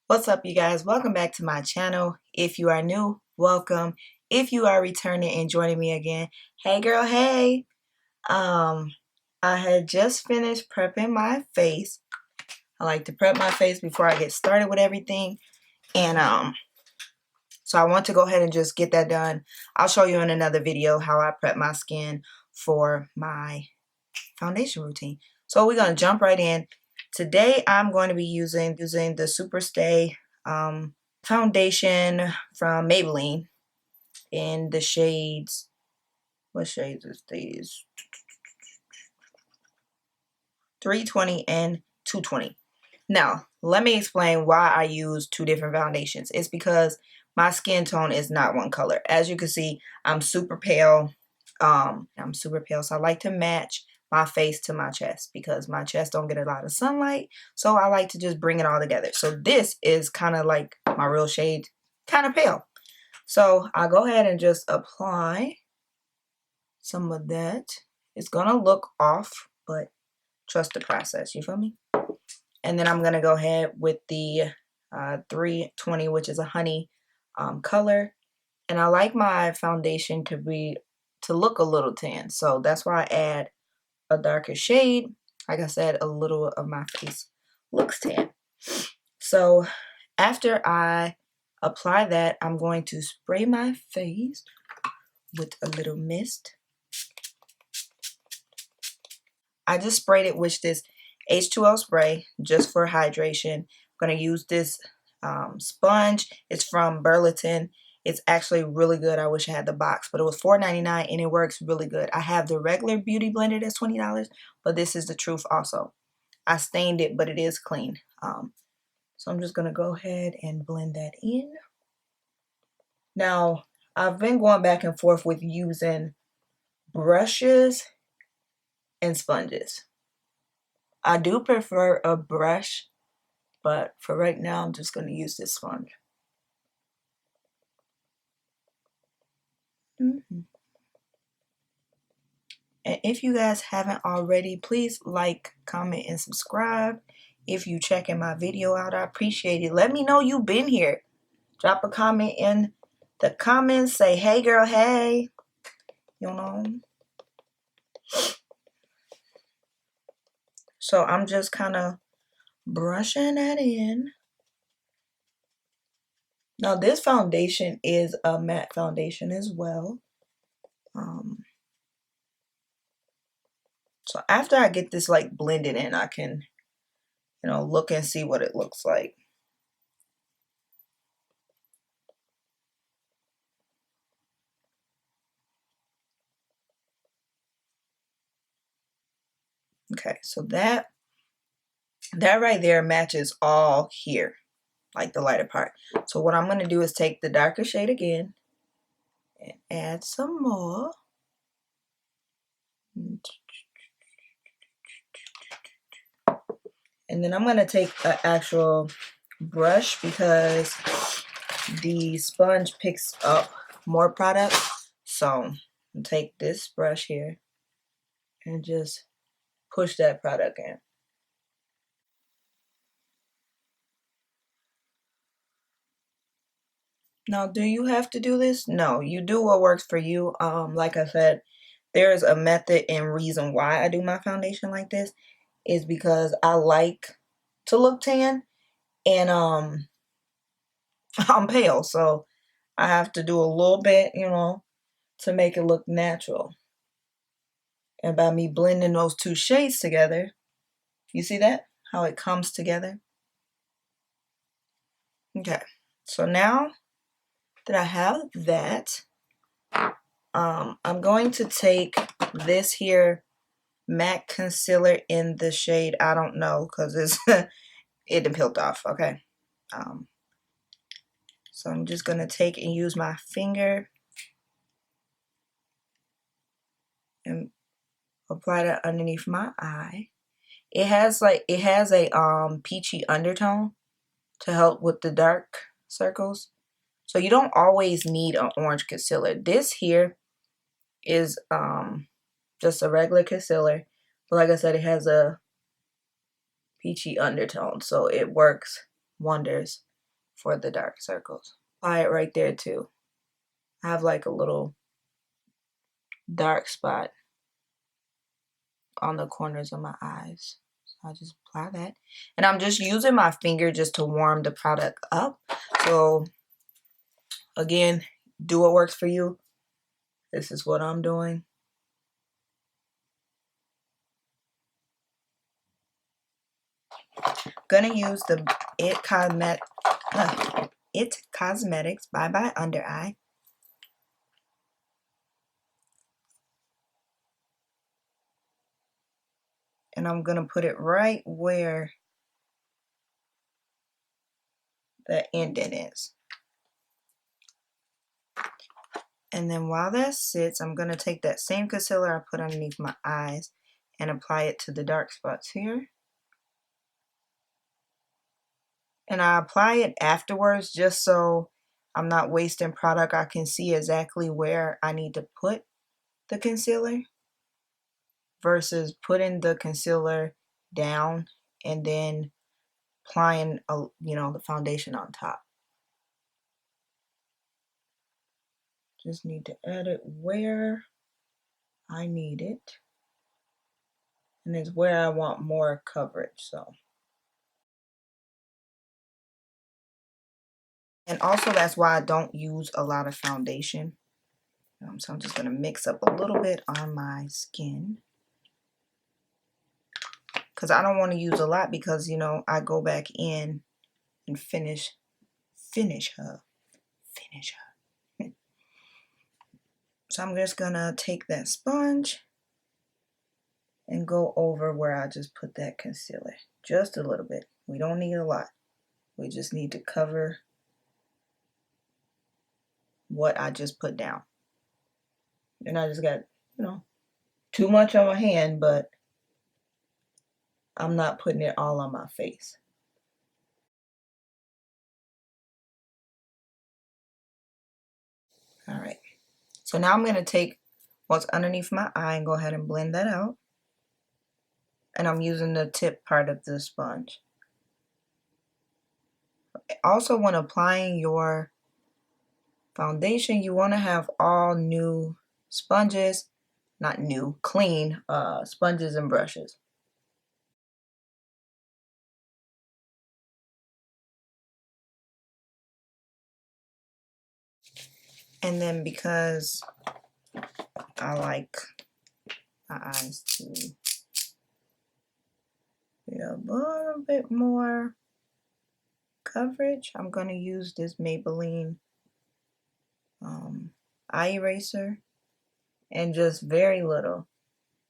What's up, you guys? Welcome back to my channel. If you are new, welcome. If you are returning and joining me again, hey girl, hey. I had just finished prepping my face. I like to prep my face before I get started with everything. And so I want to go ahead and just get that done. I'll show you in another video how I prep my skin for my foundation routine. So we're gonna jump right in. Today I'm going to be using the Super Stay foundation from Maybelline in the shades, what shades is these? 320 and 220. Now, let me explain why I use two different foundations. It's because my skin tone is not one color. As you can see, I'm super pale. So I like to match my face to my chest because my chest don't get a lot of sunlight. So I like to just bring it all together. So this is kind of like my real shade, kind of pale. So I'll go ahead and just apply some of that. It's gonna look off, but trust the process, you feel me? And then I'm gonna go ahead with the 320, which is a honey color. And I like my foundation to look a little tan. So that's why I add a darker shade. Like I said, a little of my face looks tan. So after I apply that, I'm going to spray my face with a little mist. I just sprayed it with this H2O spray just for hydration. I'm going to use this sponge. It's from Burlington. It's actually really good. I wish I had the box, but it was $4.99 and it works really good. I have the regular beauty blender that's $20, but this is the truth also. I stained it, but it is clean. So I'm just going to go ahead and blend that in. Now, I've been going back and forth with using brushes and sponges. I do prefer a brush, but for right now, I'm just going to use this sponge. And if you guys haven't already, please like, comment, and subscribe. If you checking my video out, I appreciate it. Let me know you've been here. Drop a comment in the comments. Say, hey girl, hey. You know. So I'm just kind of brushing that in. Now this foundation is a matte foundation as well. So after I get this like blended in, I can, look and see what it looks like. Okay, so that right there matches all here, like the lighter part. So what I'm going to do is take the darker shade again and add some more. And then I'm going to take an actual brush because the sponge picks up more product. So I'll take this brush here and just push that product in. Now, do you have to do this? No, you do what works for you. Like I said, there is a method and reason why I do my foundation like this is because I like to look tan and I'm pale, so I have to do a little bit, to make it look natural. And by me blending those two shades together, you see that? How it comes together? Okay, so now that I have that, I'm going to take this here matte concealer in the shade, I don't know, because it's it done peeled off, okay? So I'm just going to take and use my finger and apply that underneath my eye. It has a peachy undertone to help with the dark circles. So you don't always need an orange concealer. This here is just a regular concealer, but like I said, it has a peachy undertone, so it works wonders. for the dark circles. Apply it right there too. I have like a little dark spot on the corners of my eyes. So I'll just apply that. And I'm just using my finger just to warm the product up. So again, do what works for you. This is what I'm doing. Gonna use the It Cosmetics Bye Bye Under Eye. And I'm gonna put it right where the indent is. And then while that sits, I'm gonna take that same concealer I put underneath my eyes and apply it to the dark spots here. And I apply it afterwards just so I'm not wasting product. I can see exactly where I need to put the concealer versus putting the concealer down and then applying the foundation on top. Just need to add it where I need it. And it's where I want more coverage, so. And also that's why I don't use a lot of foundation. So I'm just gonna mix up a little bit on my skin. Because I don't want to use a lot because, I go back in and finish her. So I'm just gonna take that sponge and go over where I just put that concealer. Just a little bit. We don't need a lot. We just need to cover what I just put down. And I just got, too much on my hand, but I'm not putting it all on my face. All right. So now I'm going to take what's underneath my eye and go ahead and blend that out. And I'm using the tip part of the sponge. Also, when applying your foundation, you want to have all new sponges, not new, clean sponges and brushes. And then because I like my eyes to be a little bit more coverage, I'm going to use this Maybelline eye eraser and just very little,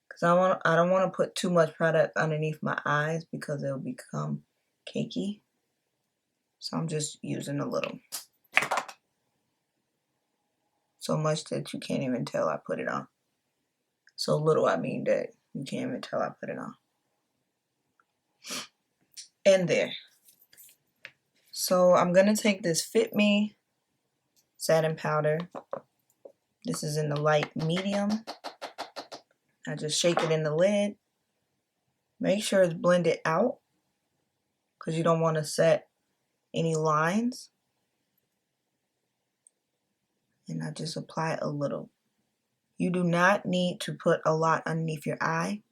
because I don't want to put too much product underneath my eyes because it'll become cakey. So I'm just using a little, so much that you can't even tell I put it on. So little, I mean that you can't even tell I put it on. And there. So I'm gonna take this Fit Me satin powder. This is in the light medium. I just shake it in the lid. Make sure it's blended out because you don't want to set any lines. And I just apply a little. You do not need to put a lot underneath your eye.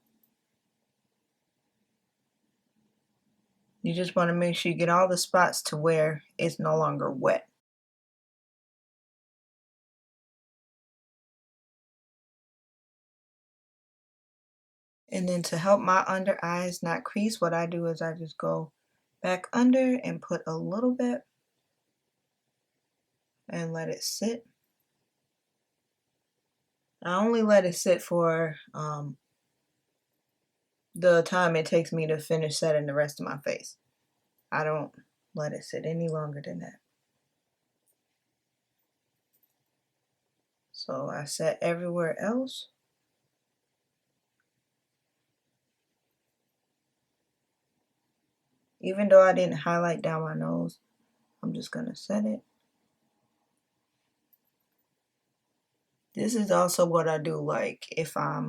You just want to make sure you get all the spots to where it's no longer wet. And then to help my under eyes not crease, what I do is I just go back under and put a little bit and let it sit. I only let it sit for the time it takes me to finish setting the rest of my face. I don't let it sit any longer than that. So I set everywhere else. Even though I didn't highlight down my nose, I'm just gonna set it. This is also what I do, like if I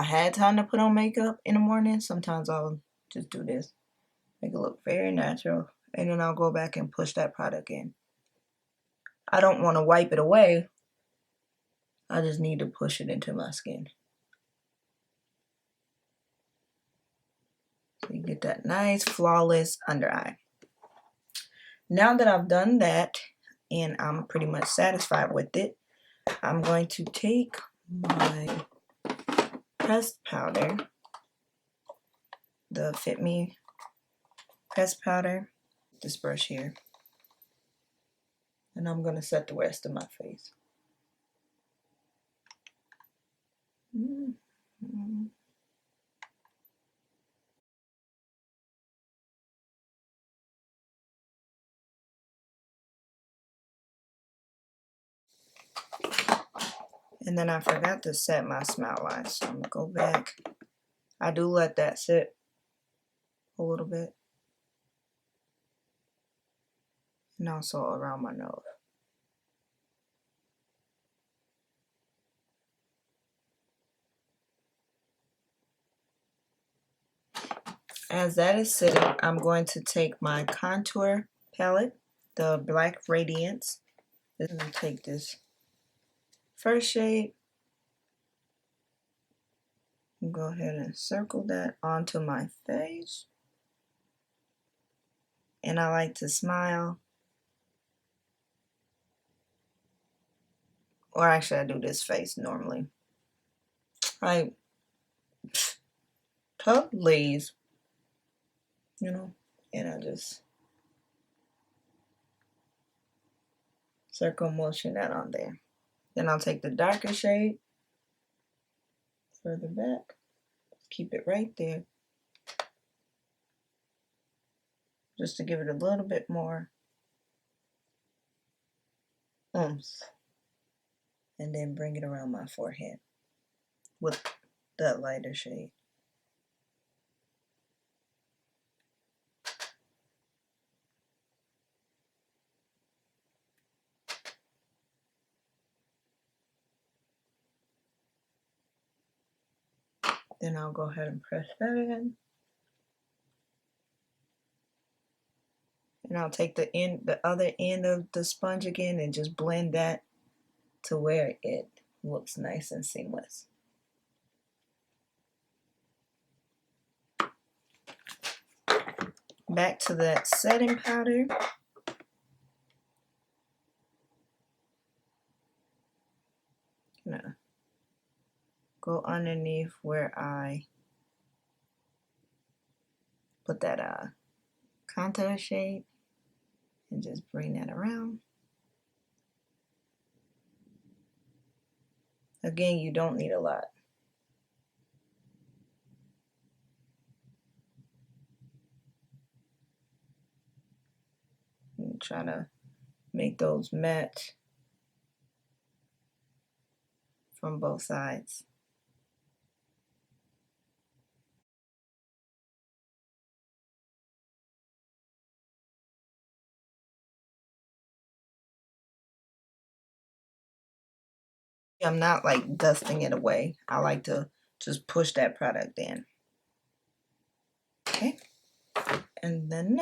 had time to put on makeup in the morning, sometimes I'll just do this. Make it look very natural and then I'll go back and push that product in. I don't want to wipe it away. I just need to push it into my skin. So you get that nice, flawless under eye. Now that I've done that, and I'm pretty much satisfied with it, I'm going to take my pressed powder, the Fit Me pressed powder, this brush here, and I'm going to set the rest of my face. And then I forgot to set my smile line, so I'm going to go back. I do let that sit a little bit. And also around my nose. As that is sitting, I'm going to take my contour palette, the Black Radiance. I'm going to take this first shade and go ahead and circle that onto my face. And I like to smile. Or actually, I do this face normally. Like, please. You know, and I just circle motion that on there. Then I'll take the darker shade further back. Keep it right there. Just to give it a little bit more oomph. And then bring it around my forehead with that lighter shade. Then I'll go ahead and press that in. And I'll take the other end of the sponge again and just blend that to where it looks nice and seamless. Back to that setting powder. Gonna go underneath where I put that contour shade and just bring that around. Again, you don't need a lot. I'm trying to make those match from both sides. I'm not like dusting it away. I like to just push that product in. Okay. And then,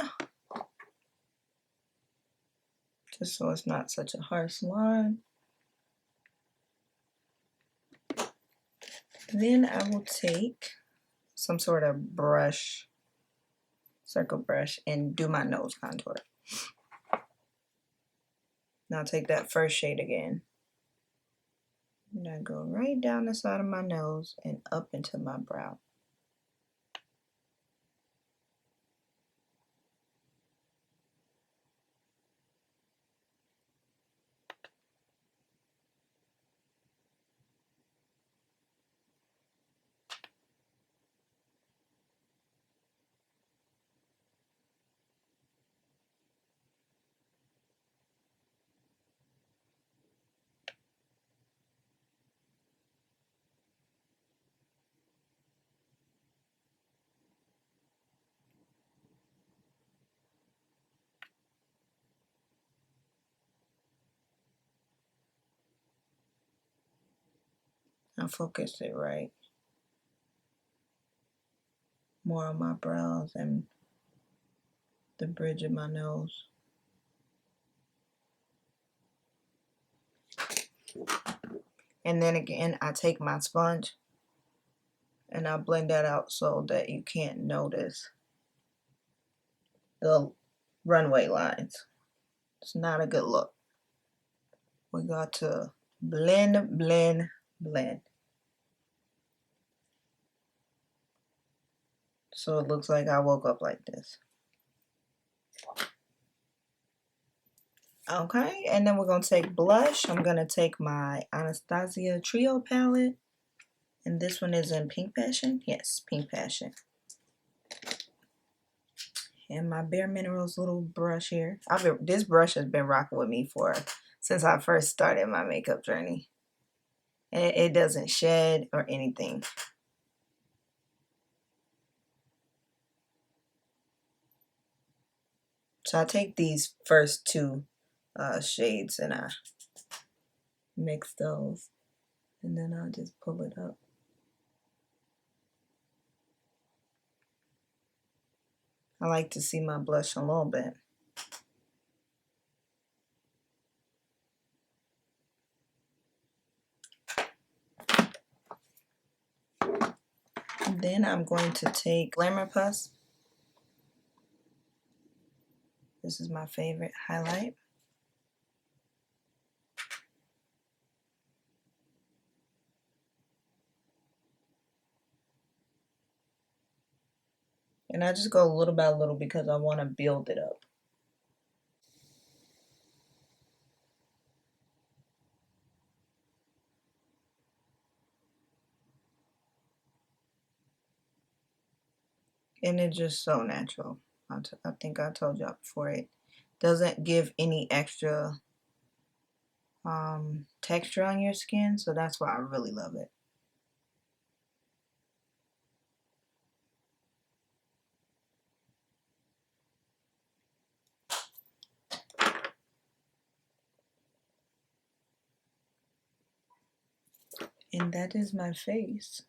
just so it's not such a harsh line. Then I will take some sort of brush, circle brush, and do my nose contour. Now I'll take that first shade again. And I go right down the side of my nose and up into my brow. I focus it right more on my brows and the bridge of my nose. And then again, I take my sponge and I blend that out so that you can't notice the runway lines. It's not a good look. We got to blend, blend, blend. So it looks like I woke up like this. Okay, and then we're going to take blush. I'm going to take my Anastasia Trio palette. And this one is in Pink Passion. Yes, Pink Passion. And my Bare Minerals little brush here. This brush has been rocking with me since I first started my makeup journey. And it doesn't shed or anything. So I take these first two shades and I mix those. And then I'll just pull it up. I like to see my blush a little bit. Then I'm going to take Glamour Puss. This is my favorite highlight. And I just go little by little because I want to build it up. And it's just so natural. I think I told y'all before, it doesn't give any extra texture on your skin, so that's why I really love it. And that is my face.